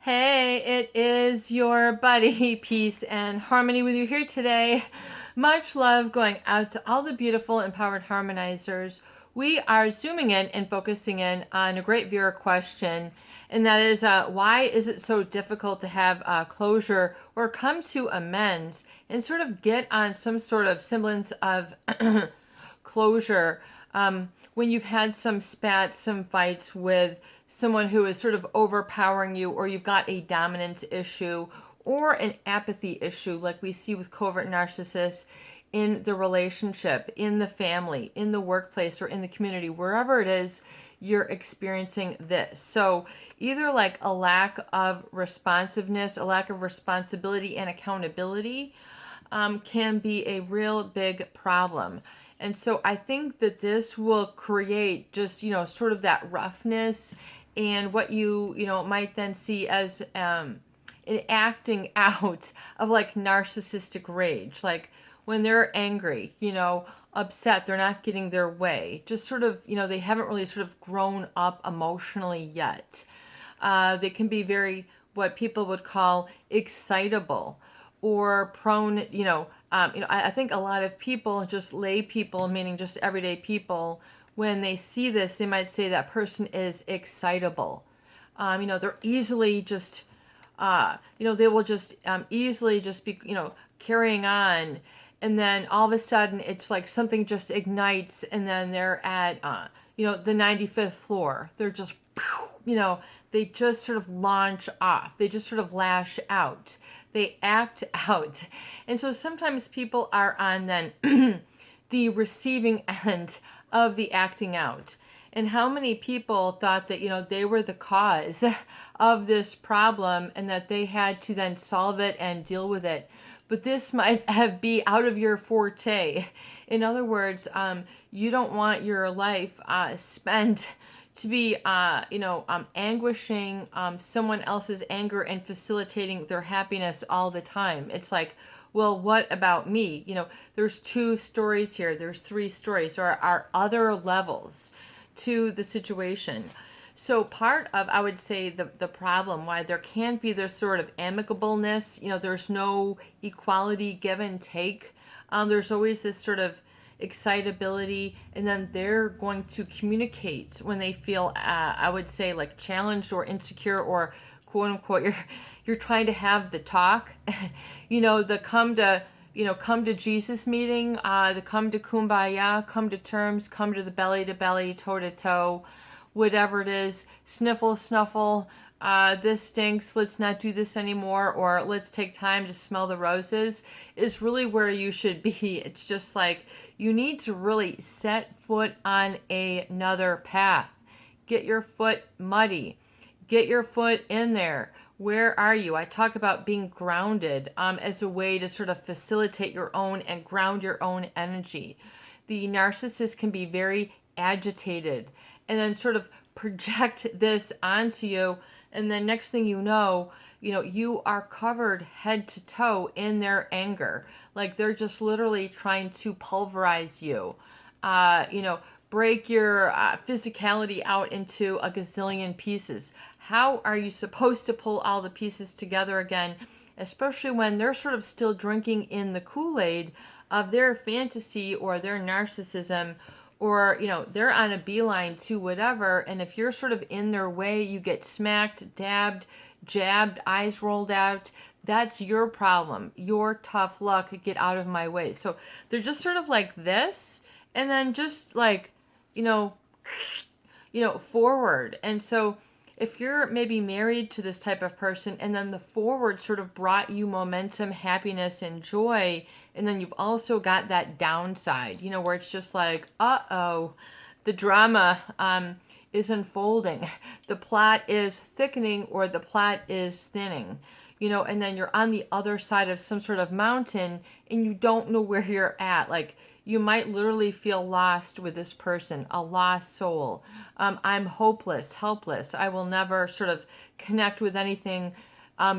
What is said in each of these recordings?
Hey, it is your buddy, Peace and Harmony with you here today. Much love going out to all the beautiful empowered harmonizers. We are zooming in and focusing in on a great viewer question, and that is why is it so difficult to have closure or come to amends and sort of get on some sort of semblance of closure when you've had some spats, some fights with someone who is sort of overpowering you, or you've got a dominance issue or an apathy issue, like we see with covert narcissists in the relationship, in the family, in the workplace, or in the community, wherever it is you're experiencing this. So either like a lack of responsiveness, a lack of responsibility and accountability can be a real big problem. And so I think that this will create just, sort of that roughness and what you might then see as an acting out of like narcissistic rage. Like when they're angry, upset, they're not getting their way. Just sort of, they haven't really sort of grown up emotionally yet. They can be very, what people would call excitable or prone, I think a lot of people, just lay people, meaning just everyday people, when they see this, they might say that person is excitable. They're easily just, they will just easily just be, carrying on. And then all of a sudden it's like something just ignites and then they're at, the 95th floor. They're just, they just sort of launch off. They just sort of lash out. They act out. And so sometimes people are on then the receiving end of the acting out. And how many people thought that, they were the cause of this problem and that they had to then solve it and deal with it. But this might be out of your forte. In other words, you don't want your life spent to be, anguishing someone else's anger and facilitating their happiness all the time. It's like, well, what about me? There's two stories here. There's three stories. There are other levels to the situation. So part of, I would say, the problem why there can't be this sort of amicableness, there's no equality, give and take. There's always this sort of excitability, and then they're going to communicate when they feel, I would say, like challenged or insecure or quote unquote, you're trying to have the talk, the come to Jesus meeting, the come to kumbaya, come to terms, come to the belly to belly, toe to toe, whatever it is, sniffle, snuffle, this stinks, let's not do this anymore, or let's take time to smell the roses, is really where you should be. It's just like you need to really set foot on another path. Get your foot muddy. Get your foot in there. Where are you? I talk about being grounded as a way to sort of facilitate your own and ground your own energy. The narcissist can be very agitated and then sort of project this onto you. And then next thing you are covered head to toe in their anger. Like they're just literally trying to pulverize you. Break your physicality out into a gazillion pieces. How are you supposed to pull all the pieces together again, especially when they're sort of still drinking in the Kool-Aid of their fantasy or their narcissism, or, they're on a beeline to whatever, and if you're sort of in their way, you get smacked, dabbed, jabbed, eyes rolled out. That's your problem. Your tough luck. Get out of my way. So they're just sort of like this, and then just like, forward. And so if you're maybe married to this type of person and then the forward sort of brought you momentum, happiness, and joy, and then you've also got that downside, where it's just like, uh-oh, the drama is unfolding. The plot is thickening or the plot is thinning, and then you're on the other side of some sort of mountain and you don't know where you're at. Like, you might literally feel lost with this person, a lost soul. I'm hopeless, helpless. I will never sort of connect with anything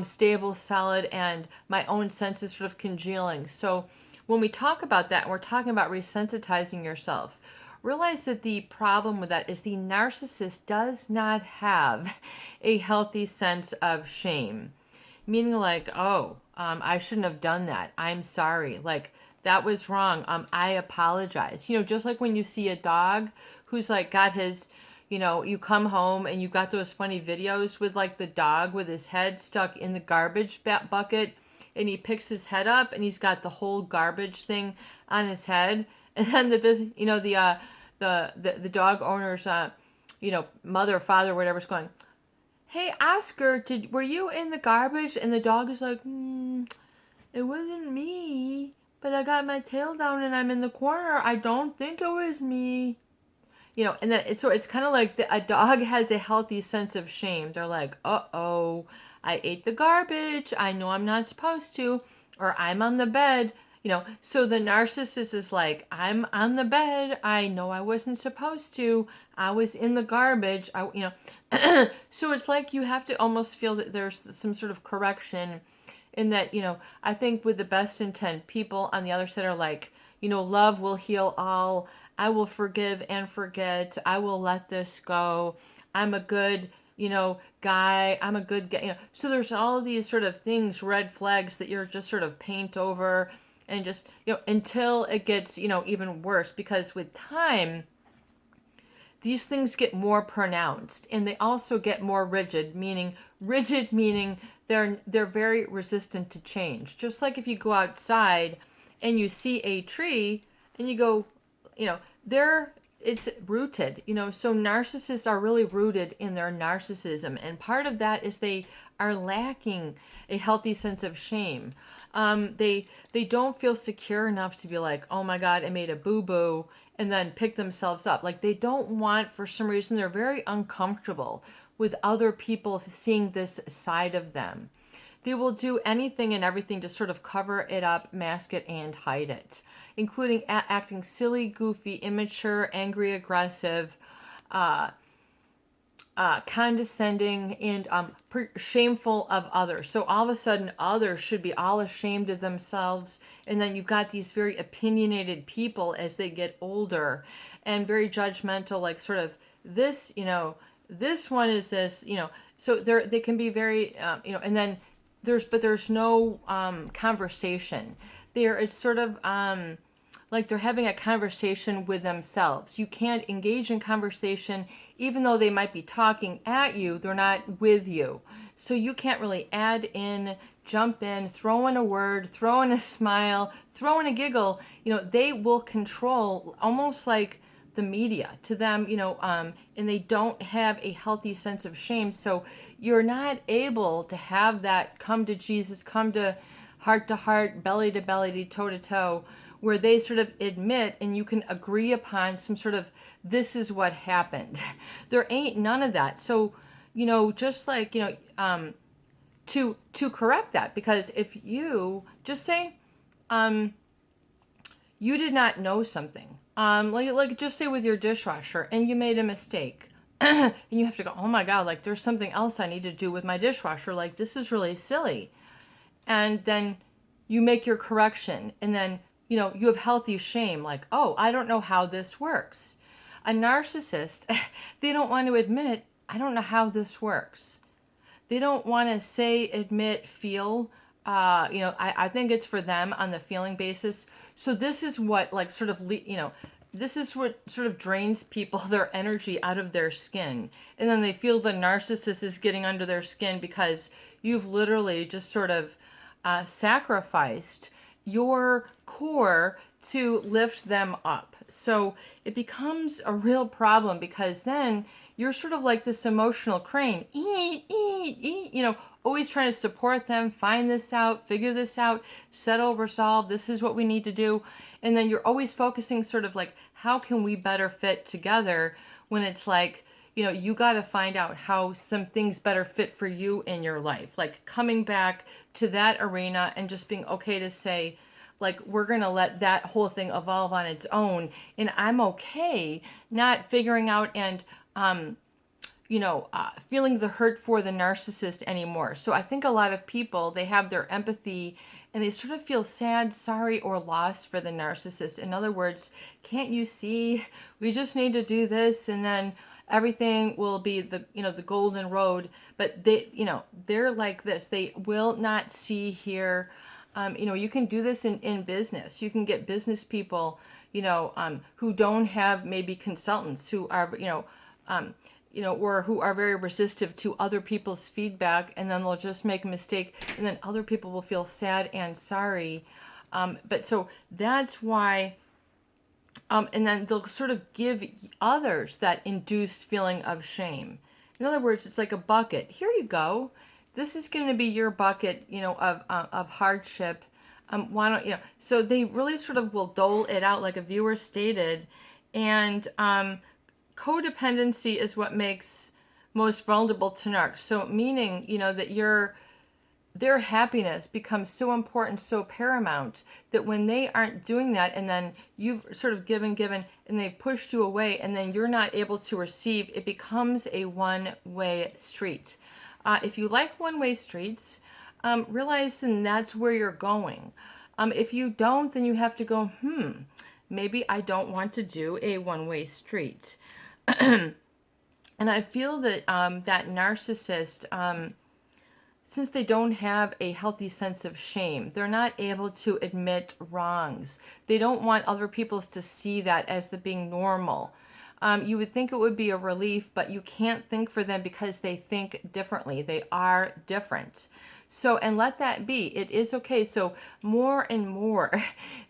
stable, solid, and my own senses sort of congealing. So when we talk about that, we're talking about resensitizing yourself. realize that the problem with that is the narcissist does not have a healthy sense of shame. Meaning like, oh, I shouldn't have done that. I'm sorry. Like, that was wrong. I apologize. Just like when you see a dog who's like got his, you come home and you got those funny videos with like the dog with his head stuck in the garbage bucket, and he picks his head up and he's got the whole garbage thing on his head. And then the dog owner's, mother, father, whatever's going, hey, Oscar, were you in the garbage? And the dog is like, it wasn't me, but I got my tail down and I'm in the corner. I don't think it was me. And then so it's kind of like a dog has a healthy sense of shame. They're like, uh-oh, I ate the garbage. I know I'm not supposed to, or I'm on the bed. So the narcissist is like, I'm on the bed. I know I wasn't supposed to. I was in the garbage. So it's like you have to almost feel that there's some sort of correction in that, I think with the best intent, people on the other side are like, love will heal all. I will forgive and forget. I will let this go. I'm a good, guy. I'm a good guy. So there's all of these sort of things, red flags that you're just sort of paint over and just, until it gets, even worse, because with time, these things get more pronounced and they also get more rigid meaning they're very resistant to change. Just like if you go outside and you see a tree and you go, it's rooted, so narcissists are really rooted in their narcissism. And part of that is they are lacking a healthy sense of shame. They don't feel secure enough to be like, oh my God, I made a boo-boo, and then pick themselves up. Like they don't want, for some reason, they're very uncomfortable with other people seeing this side of them. They will do anything and everything to sort of cover it up, mask it, and hide it, including acting silly, goofy, immature, angry, aggressive, condescending, and shameful of others. So all of a sudden, others should be all ashamed of themselves. And then you've got these very opinionated people as they get older and very judgmental, like sort of this, this one is this, so they can be very, and then there's no conversation. There is sort of like they're having a conversation with themselves. You can't engage in conversation, even though they might be talking at you, they're not with you. So you can't really add in, jump in, throw in a word, throw in a smile, throw in a giggle. They will control almost like the media to them, and they don't have a healthy sense of shame. So you're not able to have that come to Jesus, come to heart, belly to belly, toe to toe, where they sort of admit and you can agree upon some sort of, this is what happened. There ain't none of that. So, just like, to correct that, because if you just say, you did not know something, like just say with your dishwasher and you made a mistake and you have to go, oh my God, like there's something else I need to do with my dishwasher. Like this is really silly. And then you make your correction and then, you have healthy shame, like, oh, I don't know how this works. A narcissist, they don't want to admit, I don't know how this works. They don't want to say, admit, feel. I think it's for them on the feeling basis. So this is what, like, sort of, this is what sort of drains people, their energy out of their skin. And then they feel the narcissist is getting under their skin because you've literally just sort of sacrificed your core to lift them up. So it becomes a real problem because then you're sort of like this emotional crane, always trying to support them, find this out, figure this out, settle, resolve, this is what we need to do. And then you're always focusing sort of like, how can we better fit together, when it's like, you got to find out how some things better fit for you in your life. Like coming back to that arena and just being okay to say, like, we're going to let that whole thing evolve on its own. And I'm okay not figuring out and, feeling the hurt for the narcissist anymore. So I think a lot of people, they have their empathy and they sort of feel sad, sorry, or lost for the narcissist. In other words, can't you see, we just need to do this and then everything will be the golden road. But they're like this. They will not see, hear. You can do this in business. You can get business people, who don't have maybe consultants who are, or who are very resistive to other people's feedback, and then they'll just make a mistake, and then other people will feel sad and sorry. But so that's why, and then they'll sort of give others that induced feeling of shame. In other words, it's like a bucket. Here you go. This is going to be your bucket, of hardship. Why don't So they really sort of will dole it out, like a viewer stated, and codependency is what makes most vulnerable to narcs. So meaning, that their happiness becomes so important, so paramount, that when they aren't doing that, and then you've sort of given, and they've pushed you away, and then you're not able to receive, it becomes a one-way street. If you like one-way streets, realize then that's where you're going. If you don't, then you have to go, maybe I don't want to do a one-way street. And I feel that that narcissist, since they don't have a healthy sense of shame, they're not able to admit wrongs. They don't want other people to see that as the being normal. You would think it would be a relief, but you can't think for them because they think differently. They are different. So, and let that be. It is okay. So more and more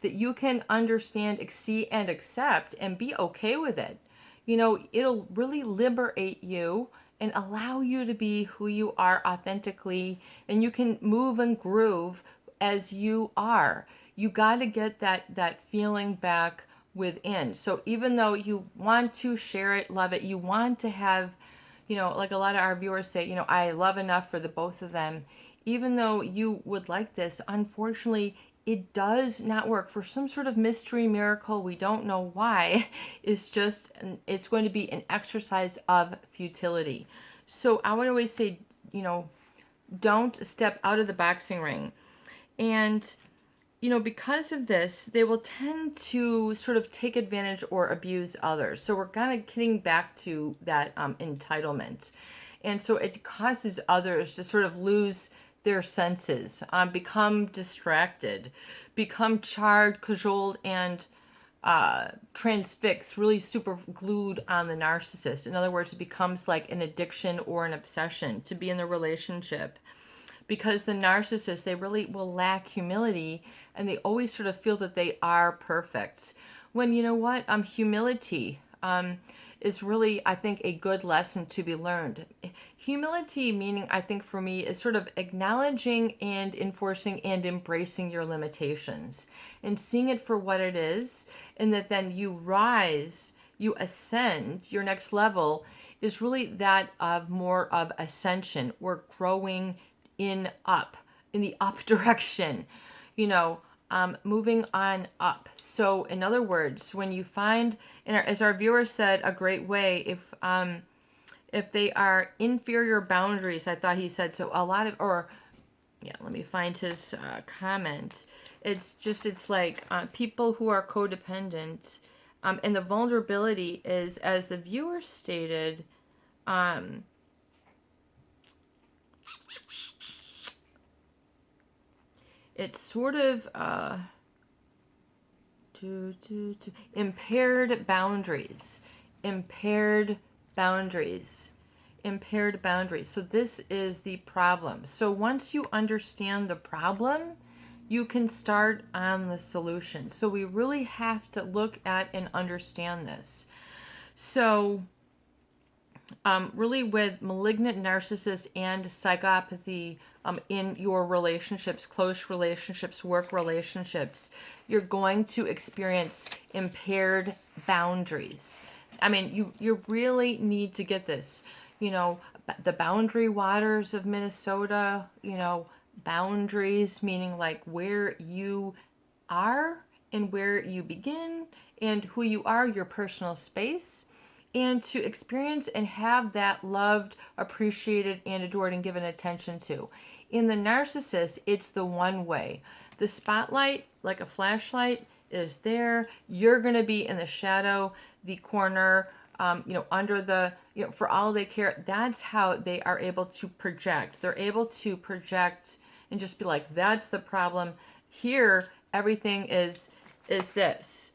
that you can understand, see, and accept and be okay with it. It'll really liberate you and allow you to be who you are authentically, and you can move and groove as you are. You got to get that feeling back within. So even though you want to share it, love it, you want to have, like a lot of our viewers say, I love enough for the both of them. Even though you would like this, unfortunately, it does not work for some sort of mystery miracle. We don't know why. It's going to be an exercise of futility. So I would always say, don't step out of the boxing ring. And, because of this, they will tend to sort of take advantage or abuse others. So we're kind of getting back to that entitlement. And so it causes others to sort of lose their senses, become distracted, become charred, cajoled, and transfixed, really super glued on the narcissist. In other words, it becomes like an addiction or an obsession to be in the relationship. Because the narcissist, they really will lack humility, and they always sort of feel that they are perfect. When humility is really, I think, a good lesson to be learned. Humility, meaning, I think for me, is sort of acknowledging and enforcing and embracing your limitations and seeing it for what it is, and that then you rise, you ascend, your next level is really that of more of ascension. We're growing in the up direction, moving on up. So in other words, when you find, as our viewer said, a great way, if they are inferior boundaries, I thought he said, so a lot of, let me find his comment. It's like people who are codependent, and the vulnerability is, as the viewer stated, it's sort of impaired boundaries. So this is the problem. So once you understand the problem, you can start on the solution. So we really have to look at and understand this. So really with malignant narcissists and psychopathy in your relationships, close relationships, work relationships, you're going to experience impaired boundaries. I mean, you really need to get this. The boundary waters of Minnesota, boundaries meaning like where you are and where you begin and who you are, your personal space, and to experience and have that loved, appreciated, and adored and given attention to. In the narcissist, it's the one way. The spotlight, like a flashlight, is there. You're going to be in the shadow, the corner, under the, for all they care. That's how they are able to project. They're able to project and just be like, that's the problem. Here, everything is this.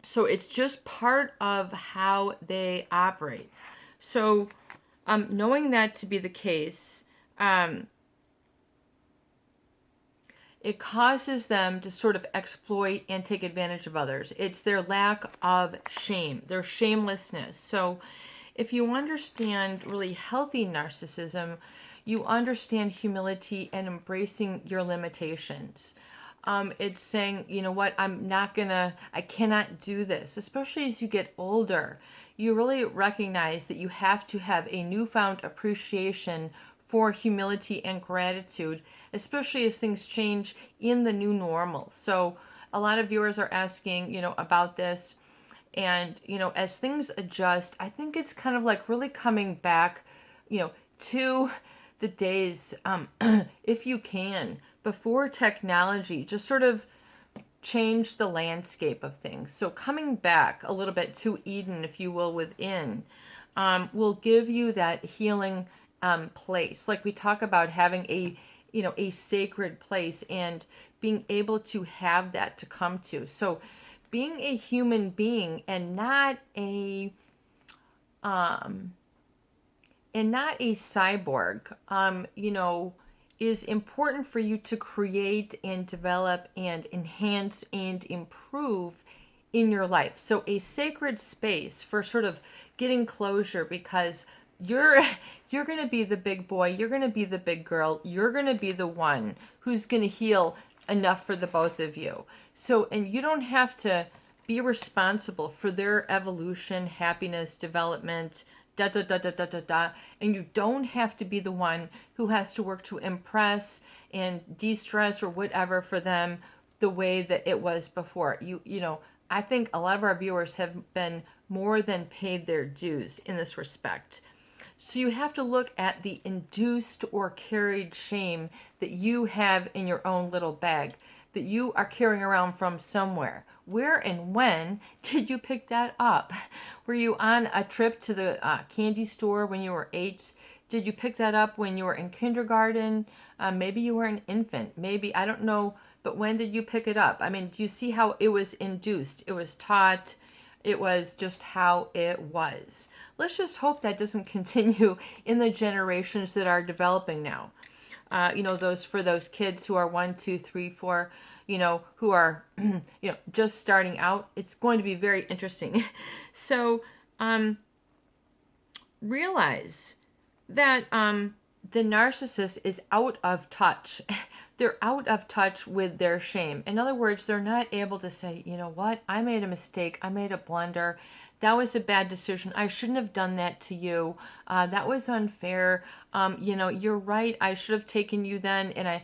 So it's just part of how they operate. So knowing that to be the case, it causes them to sort of exploit and take advantage of others. It's their lack of shame, their shamelessness. So if you understand really healthy narcissism, you understand humility and embracing your limitations. It's saying, you know what, I cannot do this. Especially as you get older, you really recognize that you have to have a newfound appreciation for humility and gratitude, especially as things change in the new normal. So a lot of viewers are asking, about this. And, as things adjust, I think it's kind of like really coming back, to the days, if you can, before technology just sort of changed the landscape of things. So coming back a little bit to Eden, if you will, within, will give you that healing place. Like we talk about having a sacred place and being able to have that to come to. So being a human being and not a cyborg, is important for you to create and develop and enhance and improve in your life. So a sacred space for sort of getting closure, because you're going to be the big boy, you're going to be the big girl, you're going to be the one who's going to heal enough for the both of you. So, and you don't have to be responsible for their evolution, happiness, development, and you don't have to be the one who has to work to impress and de-stress or whatever for them the way that it was before. I think a lot of our viewers have been more than paid their dues in this respect. So you have to look at the induced or carried shame that you have in your own little bag, that you are carrying around from somewhere. Where and when did you pick that up? Were you on a trip to the candy store when you were 8? Did you pick that up when you were in kindergarten? Maybe you were an infant. Maybe, I don't know, but when did you pick it up? I mean, do you see how it was induced? It was taught. It was just how it was. Let's just hope that doesn't continue in the generations that are developing now. For those kids who are 1, 2, 3, 4, who are, just starting out, it's going to be very interesting. So, realize that the narcissist is out of touch. They're out of touch with their shame. In other words, they're not able to say, you know what, I made a mistake, I made a blunder. That was a bad decision. I shouldn't have done that to you. That was unfair. You're right. I should have taken you then. And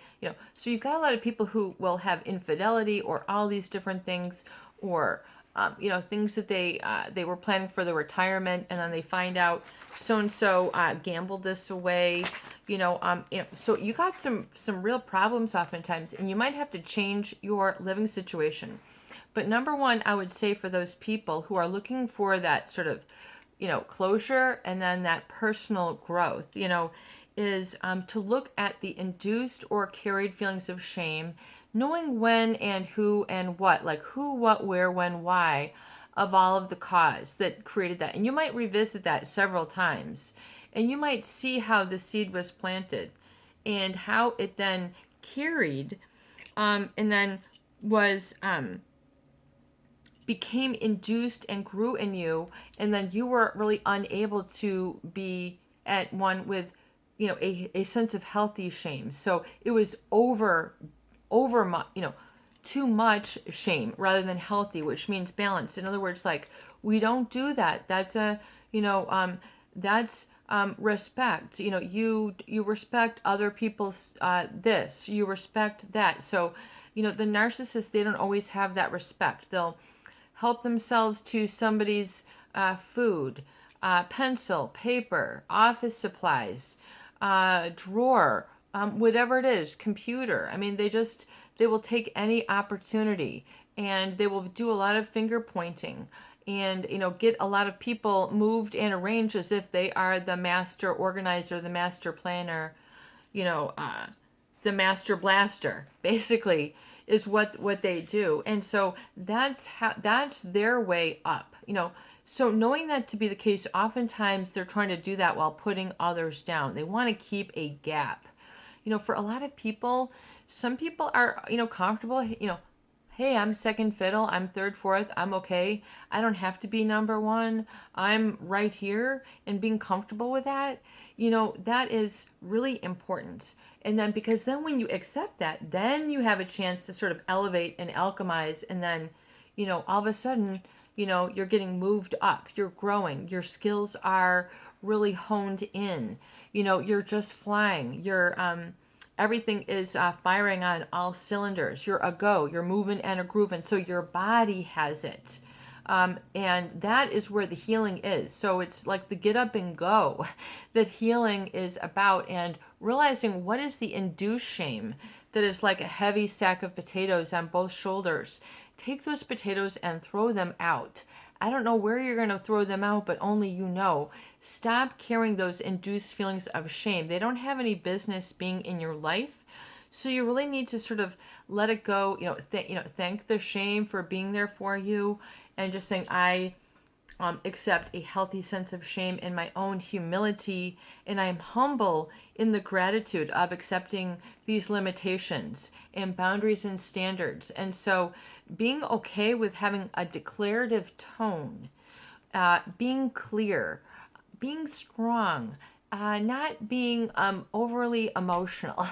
so you've got a lot of people who will have infidelity or all these different things, or, things that they were planning for the retirement, and then they find out so-and-so gambled this away. So you got some real problems oftentimes, and you might have to change your living situation. But number one, I would say for those people who are looking for that sort of, closure and then that personal growth, is to look at the induced or carried feelings of shame, knowing when and who and what, like who, what, where, when, why, of all of the cause that created that. And you might revisit that several times, and you might see how the seed was planted and how it then carried, and then was, became induced and grew in you, and then you were really unable to be at one with, a sense of healthy shame. So it was over too much shame rather than healthy, which means balanced. In other words, like, we don't do that. That's that's respect. You respect other people's this. You respect that. So, the narcissists, they don't always have that respect. They'll help themselves to somebody's food, pencil, paper, office supplies, drawer, whatever it is, computer. I mean, they will take any opportunity, and they will do a lot of finger pointing, and get a lot of people moved and arranged as if they are the master organizer, the master planner, you know, uh, the master blaster, basically, is what they do. And so that's their way up. So knowing that to be the case, oftentimes they're trying to do that while putting others down. They want to keep a gap. For a lot of people, some people are, comfortable, hey, I'm second fiddle, I'm third, fourth, I'm okay. I don't have to be number one. I'm right here, and being comfortable with that, that is really important. And then, because then when you accept that, then you have a chance to sort of elevate and alchemize, and then, all of a sudden, you're getting moved up, you're growing, your skills are really honed in, you're just flying, everything is firing on all cylinders. You're a go, you're moving and a grooving. So your body has it. And that is where the healing is. So it's like the get up and go that healing is about, and realizing what is the induced shame that is like a heavy sack of potatoes on both shoulders. Take those potatoes and throw them out. I don't know where you're going to throw them out, but only you know. Stop carrying those induced feelings of shame. They don't have any business being in your life. So you really need to sort of let it go, thank the shame for being there for you, and just saying, I accept a healthy sense of shame in my own humility, and I'm humble in the gratitude of accepting these limitations and boundaries and standards. And so being okay with having a declarative tone, being clear, being strong, not being overly emotional,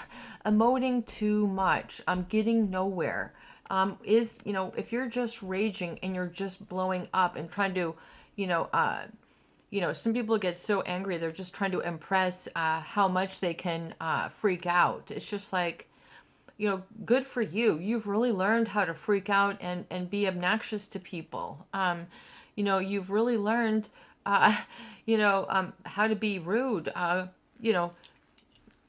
emoting too much, getting nowhere. If you're just raging and you're just blowing up and trying to, some people get so angry they're just trying to impress how much they can freak out. It's just like, good for you. You've really learned how to freak out and be obnoxious to people. You've really learned, how to be rude.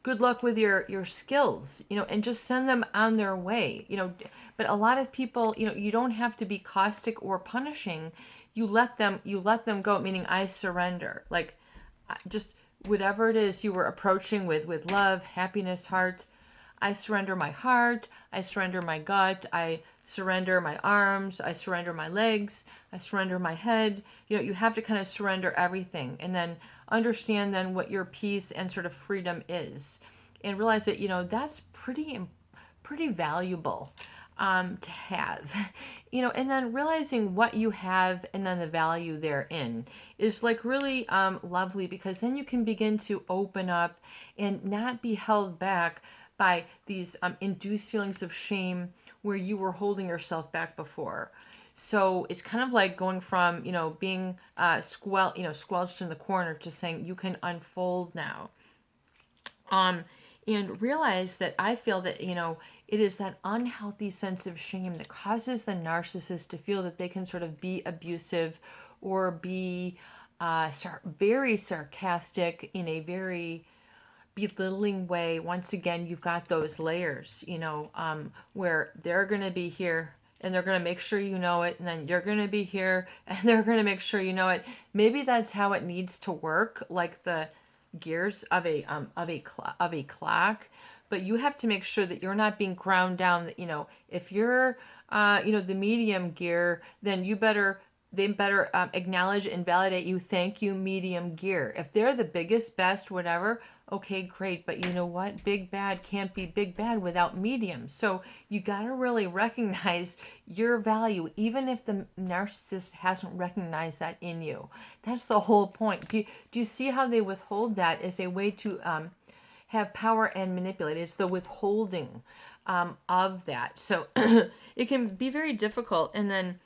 Good luck with your skills, and just send them on their way. But a lot of people, you don't have to be caustic or punishing. You let them go, meaning I surrender. Like, just whatever it is you were approaching with love, happiness, heart. I surrender my heart, I surrender my gut, I surrender my arms, I surrender my legs, I surrender my head. You have to kind of surrender everything, and then understand then what your peace and sort of freedom is, and realize that, that's pretty valuable to have, and then realizing what you have and then the value therein is like really lovely, because then you can begin to open up and not be held back by these induced feelings of shame where you were holding yourself back before. So it's kind of like going from, being squelched in the corner to saying you can unfold now. And realize that I feel that, it is that unhealthy sense of shame that causes the narcissist to feel that they can sort of be abusive or be very sarcastic in a very belittling way. Once again, you've got those layers, where they're going to be here and they're going to make sure you know it, and then you're going to be here and they're going to make sure you know it. Maybe that's how it needs to work, like the gears of a clock. But you have to make sure that you're not being ground down. That if you're the medium gear, then they better acknowledge and validate you. Thank you, medium gear. If they're the biggest, best, whatever, okay, great. But you know what? Big bad can't be big bad without medium. So you got to really recognize your value, even if the narcissist hasn't recognized that in you. That's the whole point. Do you see how they withhold that as a way to have power and manipulate? It's the withholding of that. So it can be very difficult. And then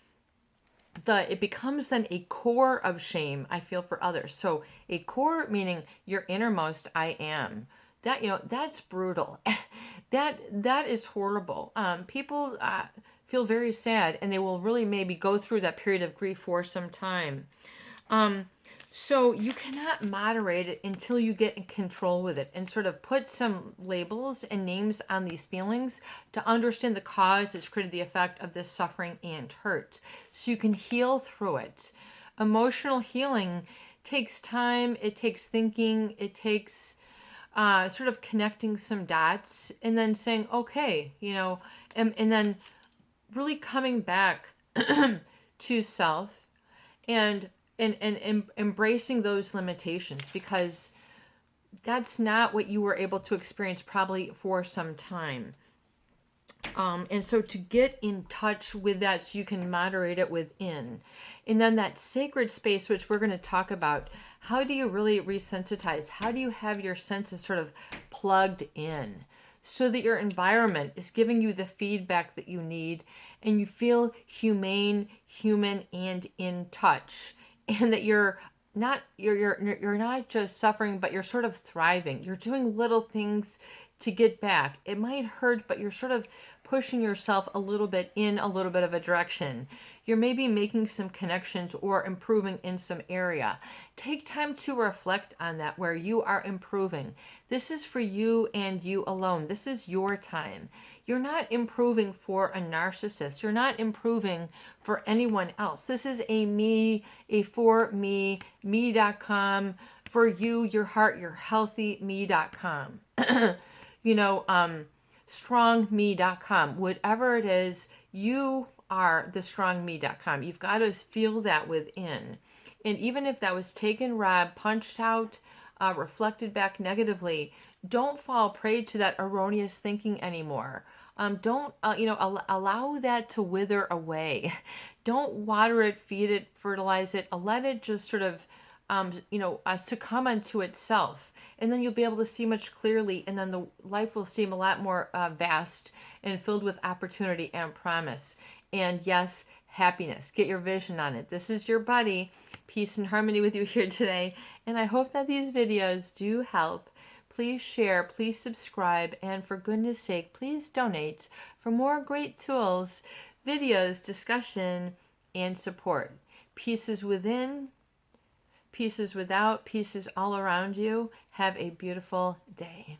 it becomes then a core of shame, I feel, for others. So a core meaning your innermost I am. That, that's brutal. that is horrible. People feel very sad, and they will really maybe go through that period of grief for some time. Um, so you cannot moderate it until you get in control with it and sort of put some labels and names on these feelings to understand the cause that's created the effect of this suffering and hurt. So you can heal through it. Emotional healing takes time, it takes thinking, it takes sort of connecting some dots and then saying, okay, and then really coming back to self and and embracing those limitations, because that's not what you were able to experience probably for some time. And so to get in touch with that so you can moderate it within. And then that sacred space, which we're going to talk about, how do you really resensitize? How do you have your senses sort of plugged in so that your environment is giving you the feedback that you need and you feel humane, human, and in touch, and that you're not just suffering, but you're sort of thriving. You're doing little things to get back. It might hurt, but you're sort of pushing yourself a little bit in a little bit of a direction. You're maybe making some connections or improving in some area. Take time to reflect on that where you are improving. This is for you and you alone. This is your time. You're not improving for a narcissist. You're not improving for anyone else. This is a me, a for me, me.com, for you, your heart, your healthy me.com. Strongme.com, whatever it is, you are the strongme.com. You've got to feel that within. And even if that was taken, robbed, punched out, reflected back negatively, don't fall prey to that erroneous thinking anymore. Don't, allow that to wither away. Don't water it, feed it, fertilize it. Let it just sort of, succumb unto itself. And then you'll be able to see much clearly, and then the life will seem a lot more vast and filled with opportunity and promise. And yes, happiness. Get your vision on it. This is your buddy. Peace and harmony with you here today. And I hope that these videos do help. Please share, please subscribe, and for goodness sake, please donate for more great tools, videos, discussion, and support. Peace is within, peace is without, peace is all around you. Have a beautiful day.